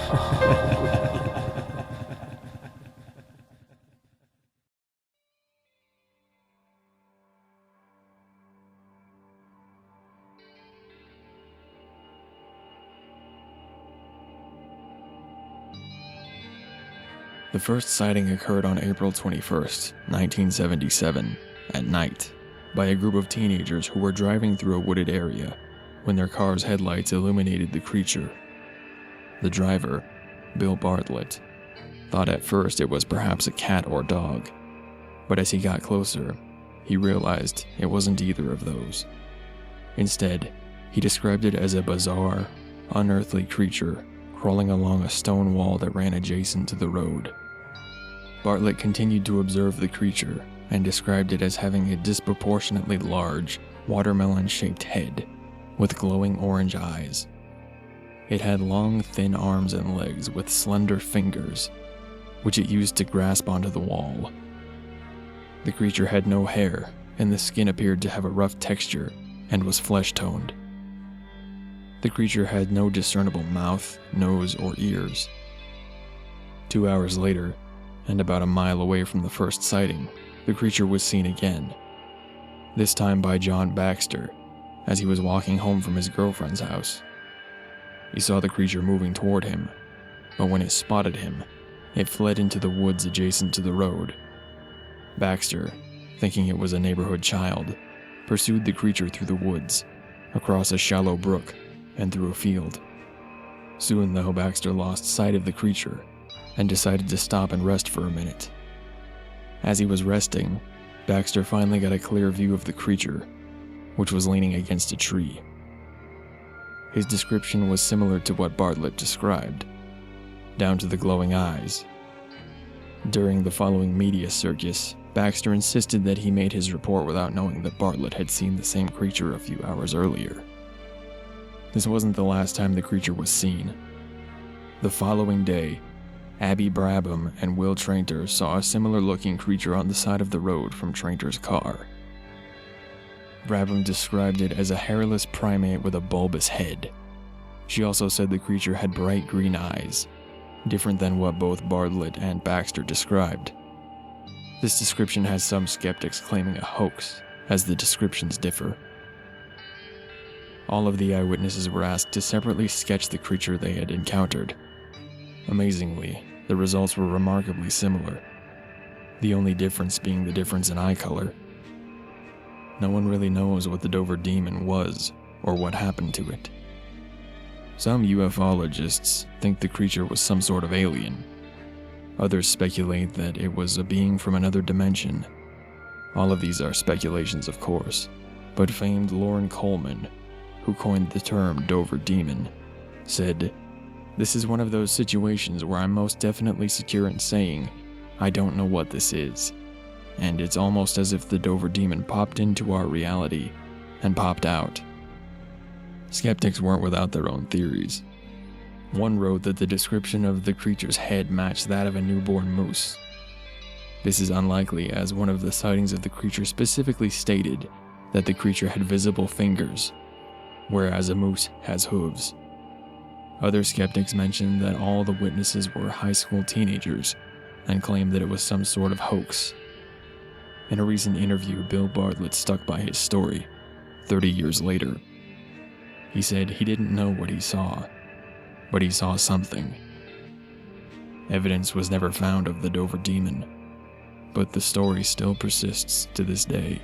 The first sighting occurred on April 21st, 1977, at night, by a group of teenagers who were driving through a wooded area when their car's headlights illuminated the creature. The driver, Bill Bartlett, thought at first it was perhaps a cat or dog, but as he got closer, he realized it wasn't either of those. Instead, he described it as a bizarre, unearthly creature crawling along a stone wall that ran adjacent to the road. Bartlett continued to observe the creature and described it as having a disproportionately large, watermelon-shaped head with glowing orange eyes. It had long, thin arms and legs with slender fingers, which it used to grasp onto the wall. The creature had no hair, and the skin appeared to have a rough texture and was flesh-toned. The creature had no discernible mouth, nose, or ears. 2 hours later, and about a mile away from the first sighting, the creature was seen again, this time by John Baxter, as he was walking home from his girlfriend's house. He saw the creature moving toward him, but when it spotted him, it fled into the woods adjacent to the road. Baxter, thinking it was a neighborhood child, pursued the creature through the woods, across a shallow brook, and through a field. Soon, though, Baxter lost sight of the creature and decided to stop and rest for a minute. As he was resting, Baxter finally got a clear view of the creature, which was leaning against a tree. His description was similar to what Bartlett described, down to the glowing eyes. During the following media circus, Baxter insisted that he made his report without knowing that Bartlett had seen the same creature a few hours earlier. This wasn't the last time the creature was seen. The following day, Abby Brabham and Will Trainter saw a similar-looking creature on the side of the road from Trainter's car. Brabham described it as a hairless primate with a bulbous head. She also said the creature had bright green eyes, different than what both Bartlett and Baxter described. This description has some skeptics claiming a hoax, as the descriptions differ. All of the eyewitnesses were asked to separately sketch the creature they had encountered. Amazingly, the results were remarkably similar, the only difference being the difference in eye color. No one really knows what the Dover Demon was, or what happened to it. Some ufologists think the creature was some sort of alien. Others speculate that it was a being from another dimension. All of these are speculations, of course, but famed Loren Coleman, who coined the term Dover Demon, said, "This is one of those situations where I'm most definitely secure in saying, I don't know what this is, and it's almost as if the Dover Demon popped into our reality and popped out." Skeptics weren't without their own theories. One wrote that the description of the creature's head matched that of a newborn moose. This is unlikely, as one of the sightings of the creature specifically stated that the creature had visible fingers, whereas a moose has hooves. Other skeptics mentioned that all the witnesses were high school teenagers and claimed that it was some sort of hoax. In a recent interview, Bill Bartlett stuck by his story, 30 years later. He said he didn't know what he saw, but he saw something. Evidence was never found of the Dover Demon, but the story still persists to this day.